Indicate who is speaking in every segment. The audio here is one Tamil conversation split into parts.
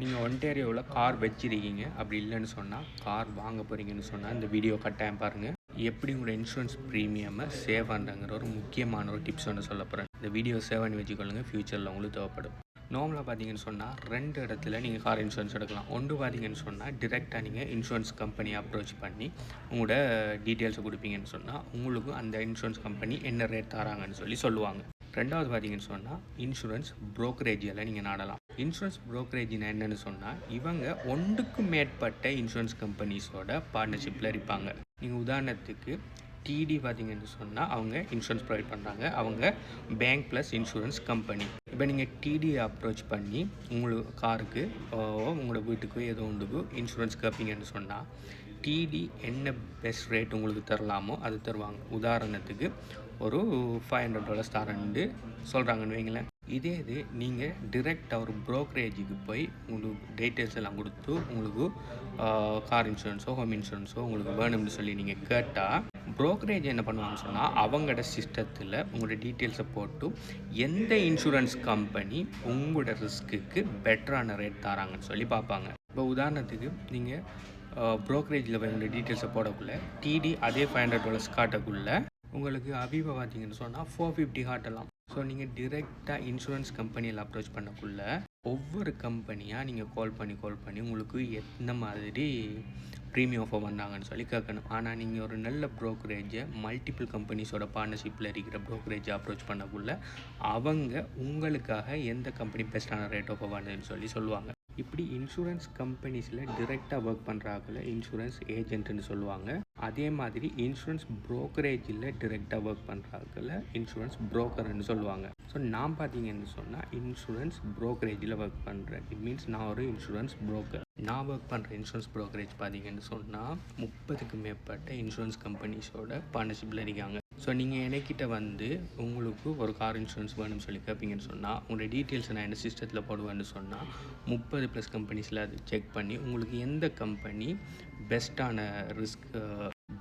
Speaker 1: நீங்கள் ஒன்டேரியோவில் கார் வச்சிருக்கீங்க, அப்படி இல்லைன்னு சொன்னால் கார் வாங்க போகிறீங்கன்னு சொன்னால் இந்த வீடியோ கட்டாயம் பாருங்கள். எப்படி உங்களோட இன்சூரன்ஸ் ப்ரீமியமை சேவ் பண்ணுறங்கிற ஒரு முக்கியமான ஒரு டிப்ஸ் ஒன்று சொல்ல போகிறேன். இந்த வீடியோ சேவ் பண்ணி வச்சுக்கொள்ளுங்கள், ஃப்யூச்சரில் உங்களுக்கு தேவைப்படும். நார்மலாக பார்த்தீங்கன்னு சொன்னால் 2 இடத்துல நீங்கள் கார் இன்சூரன்ஸ் எடுக்கலாம். ஒன்று பார்த்தீங்கன்னு சொன்னால் டிரெக்டாக நீங்கள் இன்சூரன்ஸ் கம்பெனியை அப்ரோச் பண்ணி உங்களோட டீட்டெயில்ஸை கொடுப்பீங்கன்னு சொன்னால் உங்களுக்கு அந்த இன்சூரன்ஸ் கம்பெனி என்ன ரேட் தராங்கன்னு சொல்லுவாங்க. 2வது பார்த்தீங்கன்னு சொன்னால் இன்சூரன்ஸ் ப்ரோக்கரேஜில் நீங்கள் நாடலாம். இன்சூரன்ஸ் ப்ரோக்கரேஜினா என்னென்னு சொன்னால் இவங்க ஒன்றுக்கு மேற்பட்ட இன்சூரன்ஸ் கம்பெனிஸோட பார்ட்னர்ஷிப்பில் இருப்பாங்க. நீங்கள் உதாரணத்துக்கு டிடி பார்த்தீங்கன்னு சொன்னால் அவங்க இன்சூரன்ஸ் ப்ரொவைட் பண்ணுறாங்க. அவங்க பேங்க் ப்ளஸ் இன்சூரன்ஸ் கம்பெனி. இப்போ நீங்கள் டிடியை அப்ரோச் பண்ணி உங்களுக்கு காருக்கு உங்களோட வீட்டுக்கு ஏதோ ஒன்றுக்கு இன்சூரன்ஸ் கேட்பீங்கன்னு சொன்னால் டிடி என்ன பெஸ்ட் ரேட் உங்களுக்கு தரலாமோ அது தருவாங்க. உதாரணத்துக்கு ஒரு $500 தரேன்னு சொல்கிறாங்கன்னு வைங்களேன். இதே இது நீங்கள் டிரெக்டாக ஒரு ப்ரோக்கரேஜுக்கு போய் உங்களுக்கு டீட்டெயில்ஸ் எல்லாம் கொடுத்து உங்களுக்கு கார் இன்சூரன்ஸோ ஹோம் இன்சூரன்ஸோ உங்களுக்கு வேணும்னு சொல்லி நீங்கள் கேட்டால் ப்ரோக்கரேஜ் என்ன பண்ணுவாங்கன்னு சொன்னால் அவங்களோட சிஸ்டத்தில் உங்களோட டீட்டெயில்ஸை போட்டு எந்த இன்சூரன்ஸ் கம்பெனி உங்களோட ரிஸ்க்குக்கு பெட்டரான ரேட் தராங்கன்னு சொல்லி பார்ப்பாங்க. இப்போ உதாரணத்துக்கு நீங்கள் ப்ரோக்கரேஜில் போய் உங்களோட டீட்டெயில்ஸை போடக்குள்ளே டிடி அதே $500 காட்டக்குள்ளே உங்களுக்கு அபீபா பார்த்தீங்கன்னு சொன்னால் $450 காட்டலாம். ஸோ நீங்கள் டிரெக்டாக இன்சூரன்ஸ் கம்பெனியில் அப்ரோச் பண்ணக்குள்ள ஒவ்வொரு கம்பெனியாக நீங்கள் கால் பண்ணி உங்களுக்கு எந்த மாதிரி ப்ரீமியம் ஆஃபர் பண்ணாங்கன்னு சொல்லி கேட்கணும். ஆனால் நீங்கள் ஒரு நல்ல ப்ரோக்கரேஜை மல்டிபிள் கம்பெனிஸோட பார்ட்னர்ஷிப்பில் இருக்கிற ப்ரோக்கரேஜை அப்ரோச் பண்ணக்குள்ள அவங்க உங்களுக்காக எந்த கம்பெனி பெஸ்ட்டான ரேட் ஆஃபர் பண்ணுதுன்னு சொல்லுவாங்க. இப்படி இன்சூரன்ஸ் கம்பெனிஸில் டிரெக்டாக ஒர்க் பண்ணுறாங்கள இன்சூரன்ஸ் ஏஜென்ட்னு சொல்லுவாங்க. அதே மாதிரி இன்சூரன்ஸ் ப்ரோக்கரேஜில் டிரெக்டாக ஒர்க் பண்ணுறாங்கள இன்சூரன்ஸ் புரோக்கர்னு சொல்லுவாங்க. ஸோ நான் பார்த்தீங்கன்னு சொன்னால் இன்சூரன்ஸ் ப்ரோக்கரேஜில் ஒர்க் பண்ணுறேன். இட் மீன்ஸ் நான் ஒரு இன்சூரன்ஸ் புரோக்கர். நான் ஒர்க் பண்ணுற இன்சூரன்ஸ் ப்ரோக்கரேஜ் பார்த்தீங்கன்னு சொன்னால் 30க்கு மேற்பட்ட இன்சூரன்ஸ் கம்பெனிஸோட பார்ட்னர்ஷிப்பில் இருக்காங்க. ஸோ நீங்கள் என்கிட்ட வந்து உங்களுக்கு ஒரு கார் இன்சூரன்ஸ் வேணும்னு சொல்லி கேட்பீங்கன்னு சொன்னால் உங்களோட டீட்டெயில்ஸை நான் என்ன சிஸ்டத்தில் போடுவேன்னு சொன்னால் 30+ கம்பெனிஸில் அது செக் பண்ணி உங்களுக்கு எந்த கம்பெனி பெஸ்ட்டான ரிஸ்க்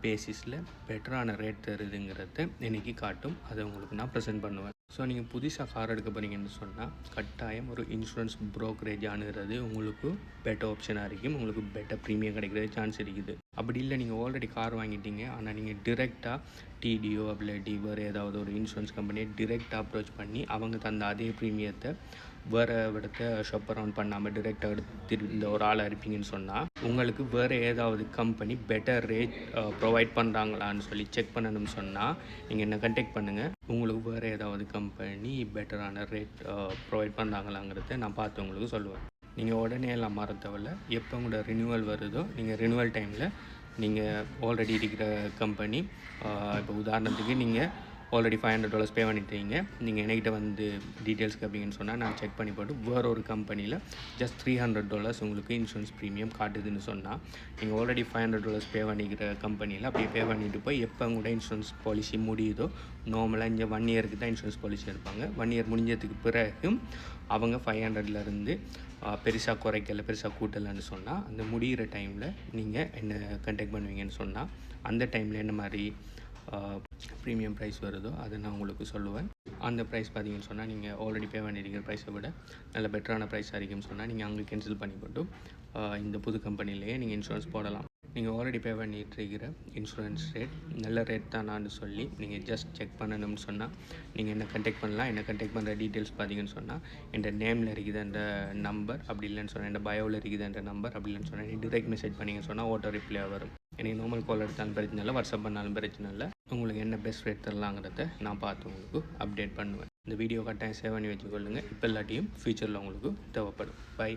Speaker 1: பேசிஸில் பெட்டரான ரேட் தருதுங்கிறத இன்றைக்கி காட்டும். அதை உங்களுக்கு நான் ப்ரெசென்ட் பண்ணுவேன். ஸோ நீங்கள் புதுசாக கார் எடுக்க போகிறீங்கன்னு சொன்னால் கட்டாயம் ஒரு இன்சூரன்ஸ் ப்ரோக்கரேஜ் அணுகிறது உங்களுக்கு பெட்டர் ஆப்ஷனாக இருக்கும். உங்களுக்கு பெட்டர் ப்ரீமியம் கிடைக்கிறது சான்ஸ் இருக்குது. அப்படி இல்லை நீங்கள் ஆல்ரெடி கார் வாங்கிட்டீங்க ஆனால் நீங்கள் டிரெக்டாக டிடிஓ அப்படி வேறு ஏதாவது ஒரு இன்சூரன்ஸ் கம்பெனியை டிரெக்டாக அப்ரோச் பண்ணி அவங்க தந்த அதே ப்ரீமியத்தை வேறு இடத்த ஷாப் அரவுண்ட் பண்ணாமல் டிரெக்டாக எடுத்து ஒரு ஆளாக இருப்பீங்கன்னு சொன்னால் உங்களுக்கு வேறு ஏதாவது கம்பெனி பெட்டர் ரேட் ப்ரொவைட் பண்ணுறாங்களான்னு சொல்லி செக் பண்ணணும்னு சொன்னால் நீங்கள் என்ன கான்டாக்ட் பண்ணுங்கள். உங்களுக்கு வேறு ஏதாவது கம்பெனி பெட்டரான ரேட் ப்ரொவைட் பண்ணுறாங்களாங்கிறத நான் பார்த்து உங்களுக்கு சொல்லுவேன். நீங்கள் உடனே எல்லாம் மாற தேவையில்ல. எப்போ உங்களோட ரினியூவல் வருதோ நீங்கள் ரினியூவல் டைமில் நீங்கள் ஆல்ரெடி இருக்கிற கம்பெனி இப்போ உதாரணத்துக்கு நீங்கள் ஆல்ரெடி $500 பே பண்ணிட்டீங்க. நீங்கள் என்கிட்ட வந்து டீட்டெயில்ஸ் கேட்பீங்கன்னு சொன்னால் நான் செக் பண்ணி போட்டு வேறு ஒரு கம்பெனியில் ஜஸ்ட் $300 உங்களுக்கு இன்சூரன்ஸ் ப்ரீமியம் காட்டுதுன்னு சொன்னால் நீங்கள் ஆல்ரெடி $500 பே பண்ணிக்கிற கம்பெனியில் அப்படியே பே பண்ணிவிட்டு போய் எப்போ உங்களோட இன்சூரன்ஸ் பாலிசி முடியுதோ நார்மலாக இங்கே 1 இயருக்கு தான் இன்சூரன்ஸ் பாலிசி எடுப்பாங்க. 1 இயர் முடிஞ்சதுக்கு பிறகு அவங்க 500லேருந்து பெருசாக குறைக்கல பெருசாக கூட்டலைன்னு சொன்னால் அந்த முடிகிற டைமில் நீங்கள் என்ன கான்டாக்ட் பண்ணுவீங்கன்னு சொன்னால் அந்த டைமில் என்ன மாதிரி ப்ரீமியம் ப்ரைஸ் வருதோ அதை நான் உங்களுக்கு சொல்லுவேன். அந்த ப்ரைஸ் பார்த்தீங்கன்னு சொன்னால் நீங்கள் ஆல்ரெடி பே பண்ணியிருக்கிற ப்ரைஸை விட நல்ல பெட்டரான ப்ரைஸாக இருக்குன்னு சொன்னால் நீங்கள் அங்கே கேன்சல் பண்ணி போட்டு இந்த புது கம்பெனிலேயே நீங்கள் இன்சூரன்ஸ் போடலாம். நீங்கள் ஆல்ரெடி பே பண்ணிட்டு இருக்கிற இன்சூரன்ஸ் ரேட் நல்ல ரேட் தானான்னு சொல்லி நீங்கள் ஜஸ்ட் செக் பண்ணணும்னு சொன்னால் நீங்கள் என்ன கான்டாக்ட் பண்ணலாம். என்ன கான்டாக்ட் பண்ணுற டீட்டெயில்ஸ் பார்த்தீங்கன்னு சொன்னால் என் நேமில் இருக்குது அந்த நம்பர், அப்படி இல்லைன்னு சொன்னால் என் பயோவில் இருக்குது அந்த நம்பர், அப்படி இல்லைன்னு சொன்னால் நீங்கள் டிரெக்ட் மெசேஜ் பண்ணிங்கன்னு சொன்னால் ஆட்டோ ரிப்ளை வரும். எனக்கு நார்மல் கால் எடுத்தாலும் பிரச்சனை இல்லை, வாட்ஸ்அப் பண்ணாலும் பிரச்சனை இல்லை. உங்களுக்கு என்ன பெஸ்ட் ரேட் தரலாங்கிறத நான் பார்த்து உங்களுக்கு அப்டேட் பண்ணுவேன். இந்த வீடியோ கட்டாயம் சேவ் பண்ணி வச்சுக்கொள்ளுங்கள். இப்போ இல்லாட்டியும் ஃபியூச்சரில் உங்களுக்கு தேவைப்படும். பை.